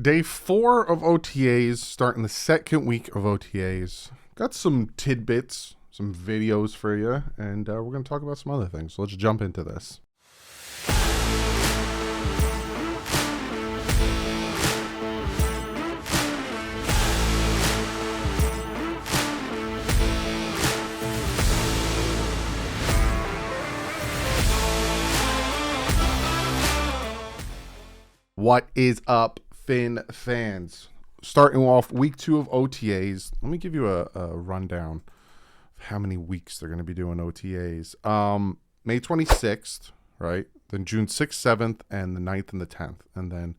Day 4 of OTAs, starting the second week of OTAs. Got some tidbits, some videos for you, and we're going to talk about some other things. So let's jump into this. What is up, Finn fans? Starting off week 2 of OTAs. Let me give you a rundown of how many weeks they're going to be doing OTAs. May 26th, right? Then June 6th, 7th, and the 9th and the 10th. And then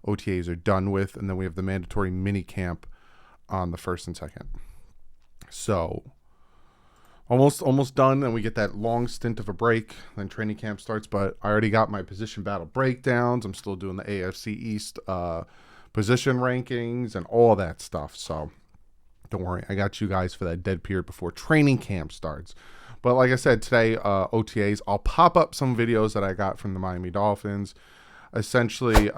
OTAs are done with. And then we have the mandatory mini camp on the 1st and 2nd. So almost done, and we get that long stint of a break. Then training camp starts, but I already got my position battle breakdowns. I'm still doing the AFC East position rankings and all that stuff. So don't worry, I got you guys for that dead period before training camp starts. But like I said, today, OTAs, I'll pop up some videos that I got from the Miami Dolphins. Essentially,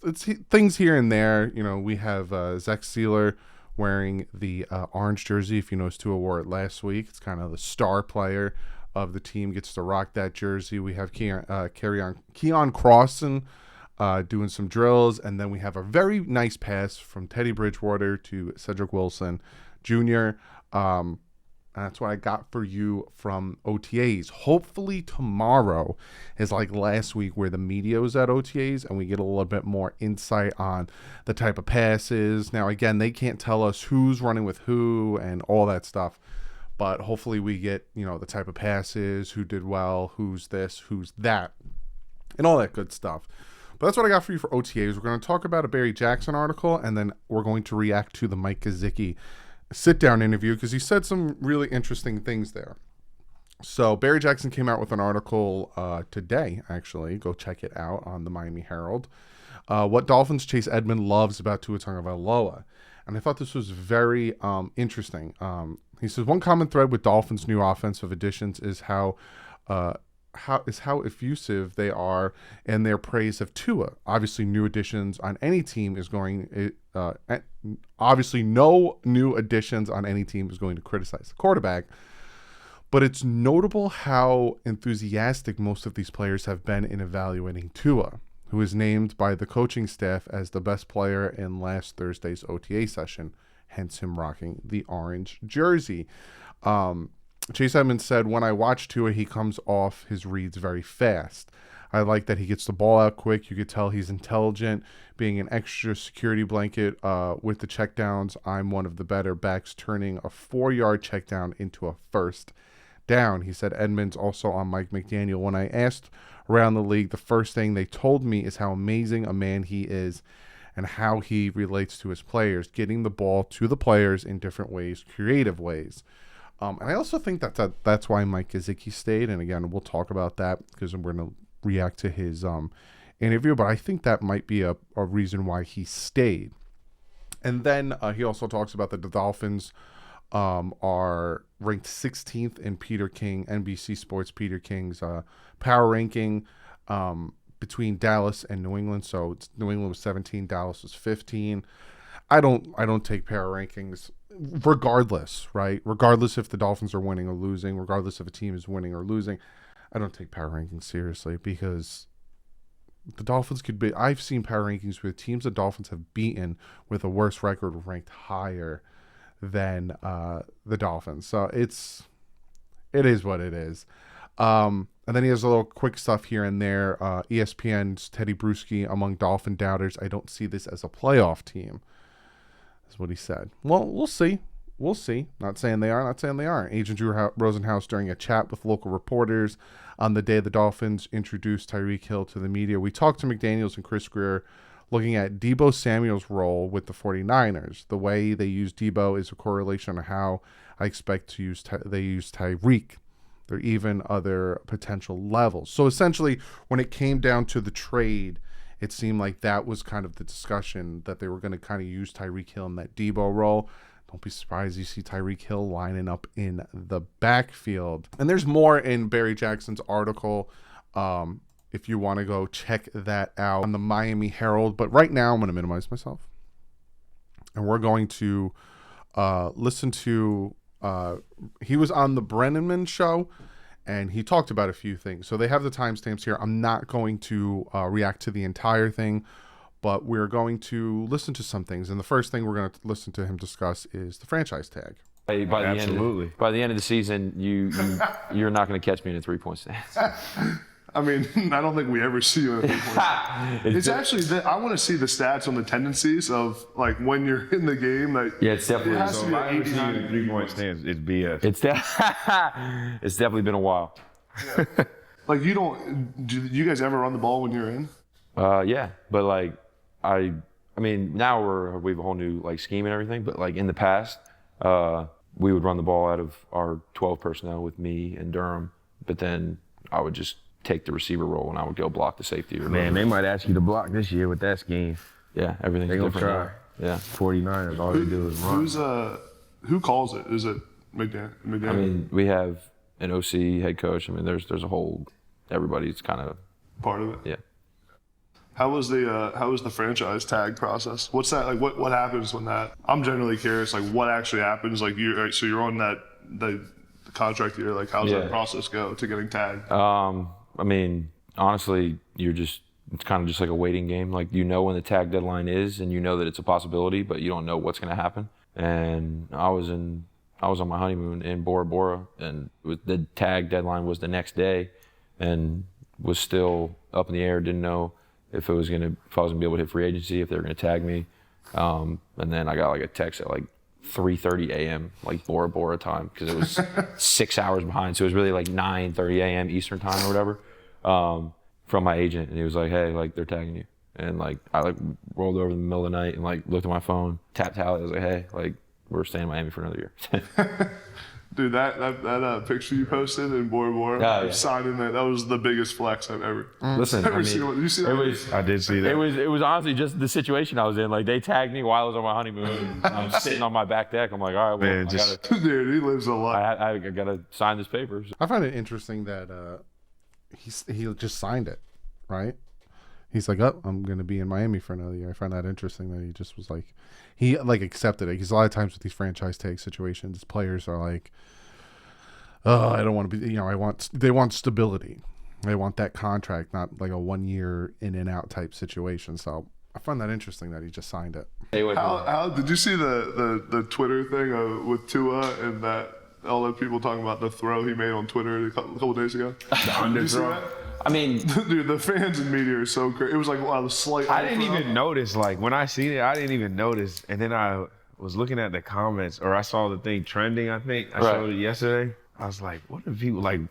it's things here and there. You know, we have Zach Sealer wearing the orange jersey. If you notice, Tua wore it last week. It's kind of the star player of the team, gets to rock that jersey. We have Keon Crossan doing some drills, and then we have a very nice pass from Teddy Bridgewater to Cedric Wilson Jr. That's what I got for you from OTAs. Hopefully tomorrow is like last week where the media was at OTAs and we get a little bit more insight on the type of passes. Now, again, they can't tell us who's running with who and all that stuff, but hopefully we get, you know, the type of passes, who did well, who's this, who's that, and all that good stuff. But that's what I got for you for OTAs. We're going to talk about a Barry Jackson article, and then we're going to react to the Mike Gesicki sit-down interview because he said some really interesting things there. So Barry Jackson came out with an article today, actually. Go check it out on the Miami Herald. What Dolphins Chase Edmonds loves about Tua Tagovailoa. And I thought this was very interesting. He says, one common thread with Dolphins' new offensive additions is how effusive they are in their praise of Tua. Obviously, new additions on any team is going. Obviously, no new additions on any team is going to criticize the quarterback. But it's notable how enthusiastic most of these players have been in evaluating Tua, who was named by the coaching staff as the best player in last Thursday's OTA session, hence him rocking the orange jersey. Chase Edmonds said, when I watch Tua, he comes off his reads very fast. I like that he gets the ball out quick. You could tell he's intelligent, being an extra security blanket with the checkdowns. I'm one of the better backs, turning a 4-yard checkdown into a first down. He said Edmonds also on Mike McDaniel. When I asked around the league, the first thing they told me is how amazing a man he is and how he relates to his players, getting the ball to the players in different ways, creative ways. And I also think that's why Mike Gesicki stayed. And again, we'll talk about that because we're going to react to his interview. But I think that might be a reason why he stayed. And then he also talks about that the Dolphins are ranked 16th in NBC Sports Peter King's power ranking between Dallas and New England. So New England was 17, Dallas was 15. I don't take power rankings regardless, right? Regardless if the Dolphins are winning or losing, regardless if a team is winning or losing, I don't take power rankings seriously because the Dolphins could be. I've seen power rankings with teams the Dolphins have beaten with a worse record ranked higher than the Dolphins. So it is what it is. And then he has a little quick stuff here and there. ESPN's Teddy Bruschi among Dolphin doubters. I don't see this as a playoff team. That's what he said. Well, we'll see. We'll see. Not saying they are, not saying they aren't. Agent Drew Rosenhaus, during a chat with local reporters on the day the Dolphins introduced Tyreek Hill to the media, we talked to McDaniels and Chris Greer looking at Deebo Samuel's role with the 49ers. The way they use Deebo is a correlation on how I expect to they use Tyreek. There are even other potential levels. So essentially, when it came down to the trade, it seemed like that was kind of the discussion, that they were going to kind of use Tyreek Hill in that Deebo role. Don't be surprised you see Tyreek Hill lining up in the backfield. And there's more in Barry Jackson's article. if you want to go check that out on the Miami Herald. But right now, I'm going to minimize myself. And we're going to listen to, he was on the Brenneman show, and he talked about a few things. So they have the timestamps here. I'm not going to react to the entire thing, but we're going to listen to some things. And the first thing we're going to listen to him discuss is the franchise tag. By the end of the season, you're not going to catch me in a 3-point stance. I mean, I don't think we ever see you in a 3-point. It's actually, I want to see the stats on the tendencies of like when you're in the game. Like, yeah, it's definitely. It has to be I ever see you in a 3-point stance, it's BS. It's definitely been a while. Yeah. Like do you guys ever run the ball when you're in? Yeah, but like I mean, now we have a whole new like scheme and everything. But like in the past, we would run the ball out of our 12 personnel with me and Durham, but then I would just take the receiver role and I would go block the safety. Or Man, they might ask you to block this year with that scheme. Yeah, everything's They gonna different. try. Yeah. 49ers, all they do is run. Who calls it? Is it McDaniel? I mean, we have an OC head coach. I mean, there's a whole, everybody's kind of part of it. Yeah. How was the franchise tag process? What's that like? What happens when that? I'm generally curious. Like, what actually happens? Like, you're on the contract year. Like, how does that process go to getting tagged? I mean, honestly, it's kind of just like a waiting game. Like, you know when the tag deadline is, and you know that it's a possibility, but you don't know what's going to happen. And I was on my honeymoon in Bora Bora, and the tag deadline was the next day, and was still up in the air. Didn't know if I was gonna be able to hit free agency, if they were gonna tag me. And then I got like a text at like 3:30 a.m. like Bora Bora time, because it was 6 hours behind. So it was really like 9:30 a.m. Eastern time or whatever, from my agent. And he was like, hey, like they're tagging you. And like I like rolled over in the middle of the night and like looked at my phone, tapped Hallie. I was like, hey, like we're staying in Miami for another year. Dude, that picture you posted in Bora Bora, signing that was the biggest flex I've ever. Listen, Did you see that? I did see that. It was honestly just the situation I was in. Like, they tagged me while I was on my honeymoon. I'm sitting on my back deck. I'm like, all right, well, Man, Dude, he lives a lot. I gotta sign this paper. I find it interesting that he just signed it, right? He's like, oh, I'm going to be in Miami for another year. I find that interesting that he just was like, he like accepted it. Because a lot of times with these franchise tag situations, players are like, oh, I don't want to be, they want stability. They want that contract, not like a 1 year in and out type situation. So I find that interesting that he just signed it. How did you see the Twitter thing with Tua and that all the people talking about the throw he made on Twitter a couple days ago? The underthrow. I mean, dude, the fans and media are so crazy. It was like a slight. I didn't even notice. Like when I seen it, I didn't even notice. And then I was looking at the comments, or I saw the thing trending. I think I showed it yesterday. I was like, what are people like?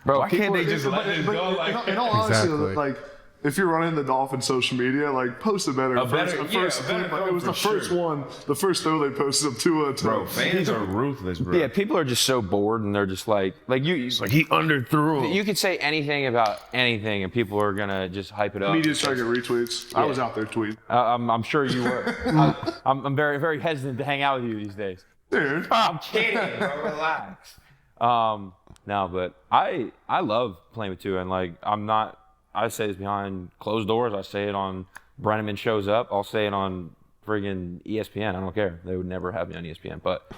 Bro, why can't they just let it go? Like, in all honesty, like if you're running the Dolphins social media, like post a better clip. It was the first one, the first throw they posted of Tua. Bro, fans are ruthless, bro. Yeah, people are just so bored, and they're just like you. It's like he underthrew him. You could say anything about anything, and people are gonna just hype it up. Media's trying to get retweets. Yeah. I was out there tweeting. I'm sure you were. I'm very, very hesitant to hang out with you these days. Dude, I'm kidding, bro. Relax. No, but I love playing with Tua, and like I say this behind closed doors. I say it on Brenneman Shows Up. I'll say it on friggin' ESPN. I don't care. They would never have me on ESPN. But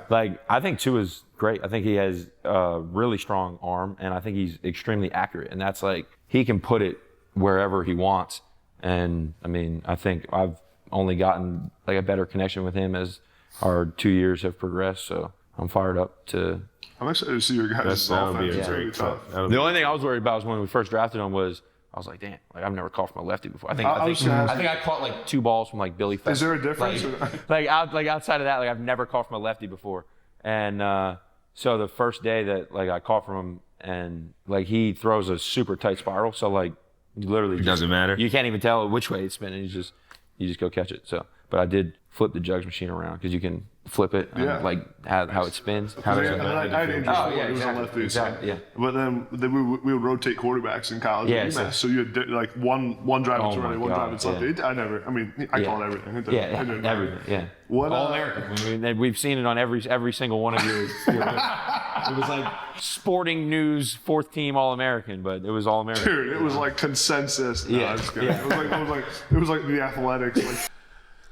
like, I think Tua's great. I think he has a really strong arm, and I think he's extremely accurate. And that's like, he can put it wherever he wants. And I mean, I think I've only gotten like a better connection with him as our 2 years have progressed. So I'm fired up to. I'm excited to see your guys' offense. It's really tough. The only thing I was worried about was when we first drafted him was, I was like, damn, like I've never caught from a lefty before. I think I caught like 2 balls from like Billy Fest. Is there a difference? Like outside of that, like I've never caught from a lefty before. And so the first day that like I caught from him, and like he throws a super tight spiral, so like you literally it doesn't matter. You can't even tell which way it's spinning. You just go catch it. So, but I did flip the jugs machine around, because you can flip it, and, Yeah. like how it spins. How I it's had Andrew Ford, he was on left field. exactly, yeah. But then we would rotate quarterbacks in college. Yeah, at UMass. So you had like one drive Oh to right, my one God, drive to left. I call it everything. Yeah, everything. Yeah. What, All American. We've seen it on every single one of your. It was like sporting news, 4th team All American, but it was All American. Dude, it was like consensus. No, Yeah. I'm just kidding. Yeah. It was like the athletics. Like,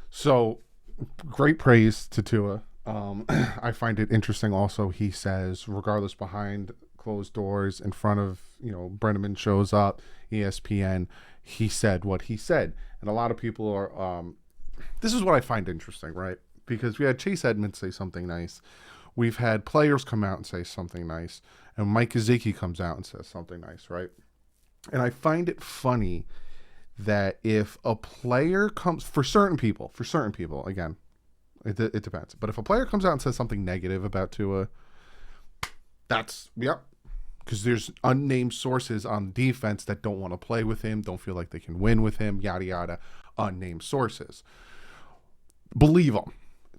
So, great praise to Tua. I find it interesting also, he says, regardless behind closed doors, in front of, Brenneman shows up, ESPN, he said what he said. And a lot of people are, this is what I find interesting, right? Because we had Chase Edmonds say something nice. We've had players come out and say something nice. And Mike Gesicki comes out and says something nice, right? And I find it funny that if a player comes, for certain people, again, it depends. But if a player comes out and says something negative about Tua, that's, yep. Because there's unnamed sources on defense that don't want to play with him, don't feel like they can win with him, yada, yada, unnamed sources. Believe them.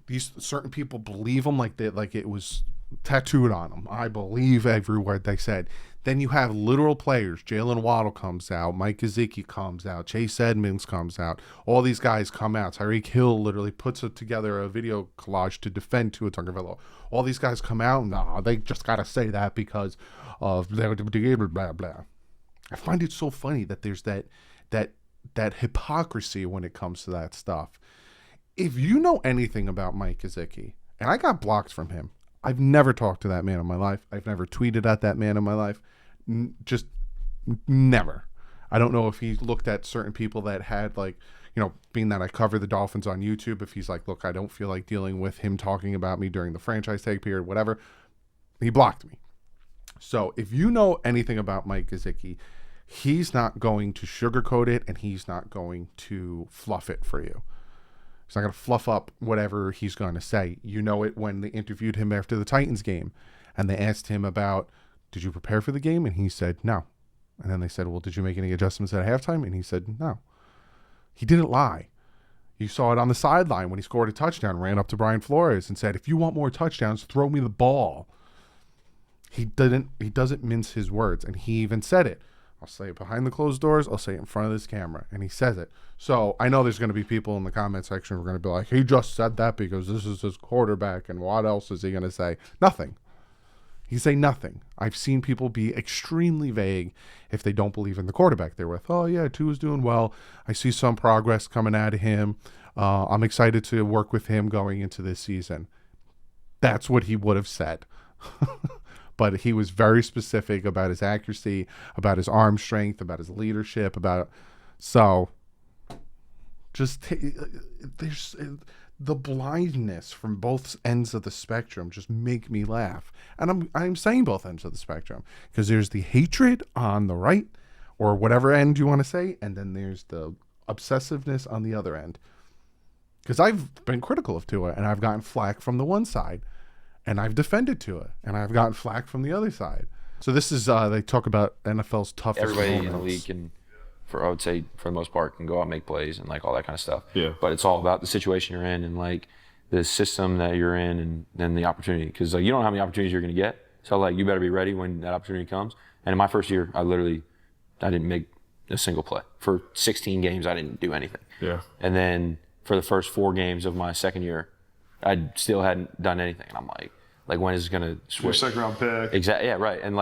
These certain people believe them like it was tattooed on them. I believe every word they said. Then you have literal players. Jalen Waddle comes out. Mike Gesicki comes out. Chase Edmonds comes out. All these guys come out. Tyreek Hill literally puts together a video collage to defend Tua Tagovailoa. All these guys come out. No, they just got to say that because of blah, blah, blah. I find it so funny that there's that hypocrisy when it comes to that stuff. If you know anything about Mike Gesicki, and I got blocked from him, I've never talked to that man in my life. I've never tweeted at that man in my life. Just never. I don't know if he looked at certain people that had being that I cover the Dolphins on YouTube, if he's like, look, I don't feel like dealing with him talking about me during the franchise tag period, whatever. He blocked me. So if you know anything about Mike Gesicki, he's not going to sugarcoat it and he's not going to fluff it for you. He's not going to fluff up whatever he's going to say. You know it when they interviewed him after the Titans game and they asked him about, did you prepare for the game? And he said, no. And then they said, well, did you make any adjustments at halftime? And he said, no. He didn't lie. You saw it on the sideline when he scored a touchdown, ran up to Brian Flores and said, if you want more touchdowns, throw me the ball. He doesn't mince his words. And he even said it. I'll say it behind the closed doors. I'll say it in front of this camera. And he says it. So I know there's going to be people in the comment section who are going to be like, he just said that because this is his quarterback. And what else is he going to say? Nothing. He say nothing. I've seen people be extremely vague if they don't believe in the quarterback they're with. Oh, yeah, Tua's doing well. I see some progress coming out of him. I'm excited to work with him going into this season. That's what he would have said. But he was very specific about his accuracy, about his arm strength, about his leadership, there's the blindness from both ends of the spectrum just make me laugh. And I'm saying both ends of the spectrum because there's the hatred on the right or whatever end you want to say, and then there's the obsessiveness on the other end. Because I've been critical of Tua and I've gotten flack from the one side. And I've defended Tua, and I've gotten flack from the other side. So this is, they talk about NFL's toughest Everybody moments. in the league can, I would say, for the most part, can go out and make plays and like all that kind of stuff. Yeah. But it's all about the situation you're in and like the system that you're in and then the opportunity. Because you don't know how many opportunities you're going to get. So like you better be ready when that opportunity comes. And in my first year, I didn't make a single play. For 16 games, I didn't do anything. Yeah. And then for the first 4 games of my second year, I still hadn't done anything. And I'm like when is it going to switch? Your second round pick. Exactly. Yeah, right. And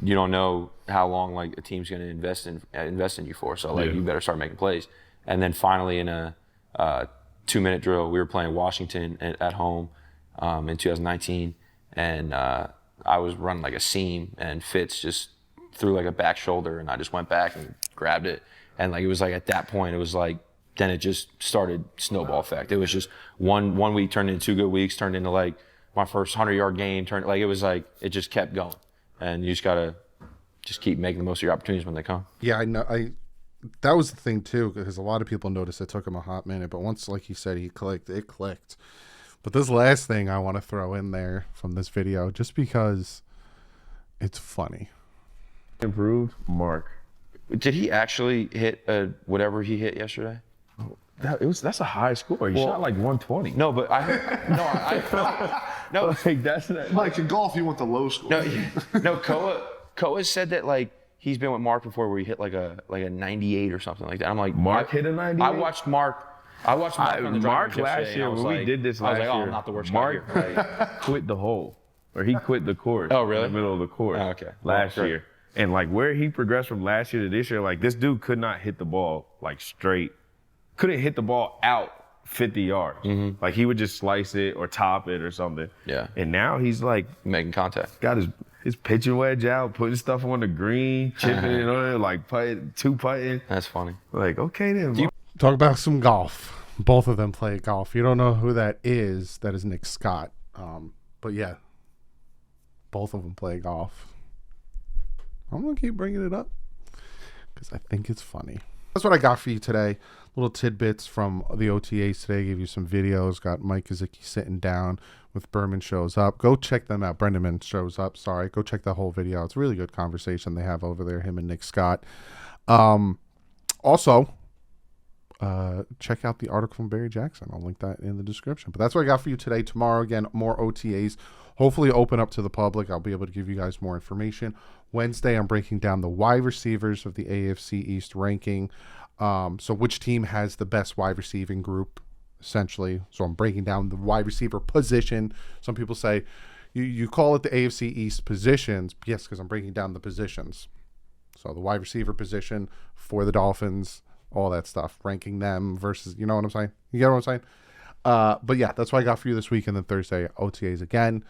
you don't know how long like a team's going to invest in you for. So you better start making plays. And then finally in a 2-minute drill, we were playing Washington at home in 2019, and I was running like a seam, and Fitz just threw like a back shoulder, and I just went back and grabbed it. And it was like at that point, it was like, then it just started snowball effect. It was just one week turned into 2 good weeks, turned into like my first 100-yard game, it was like, it just kept going. And you just got to just keep making the most of your opportunities when they come. Yeah, I know. That was the thing too, because a lot of people noticed it took him a hot minute, but once, like he said, it clicked. But this last thing I want to throw in there from this video, just because it's funny. Improved Mark. Did he actually hit whatever he hit yesterday? That's a high score. He shot like 120. No, but no, like that's not, Like in golf, you want the low score. no. Koa said that like he's been with Mark before, where he hit like a 98 or something like that. I'm like, Mark hit a 98. I watched Mark on the Mark drive last year when we did this last year. I'm not the worst Mark guy here. quit the hole, or he quit the course. Oh, really? In the middle of the course. Oh, okay. Last Well, year, and like where he progressed from last year to this year, like this dude could not hit the ball like straight. Couldn't hit the ball out 50 yards. Mm-hmm. Like he would just slice it or top it or something. Yeah. And now he's like Making contact. got his pitching wedge out, putting stuff on the green, chipping it on it, like putting. That's funny. Like, okay then. Talk about some golf. Both of them play golf. You don't know who that is. That is Nick Scott. But yeah, both of them play golf. I'm going to keep bringing it up because I think it's funny. That's what I got for you today. Little tidbits from the OTAs today. Gave you some videos. Got Mike Gesicki sitting down with Berman shows up. Go check them out. Brendaman shows up. Sorry. Go check that whole video. It's a really good conversation they have over there, him and Nick Scott. Also, check out the article from Barry Jackson. I'll link that in the description. But that's what I got for you today. Tomorrow, again, more OTAs. Hopefully open up to the public. I'll be able to give you guys more information. Wednesday, I'm breaking down the wide receivers of the AFC East ranking. So which team has the best wide receiving group, essentially. So I'm breaking down the wide receiver position. Some people say, you call it the AFC East positions. Yes, because I'm breaking down the positions. So the wide receiver position for the Dolphins, all that stuff, ranking them versus, you know what I'm saying? You get what I'm saying? But yeah, that's what I got for you this week. And then Thursday, OTAs again.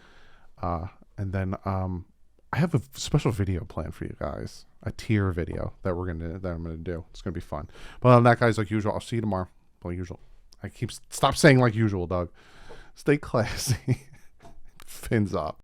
And then I have a special video planned for you guys, a tier video that I'm gonna do. It's gonna be fun. But other than that, guys, like usual, I'll see you tomorrow. Like usual. Stop saying like usual, Doug. Stay classy. Fins up.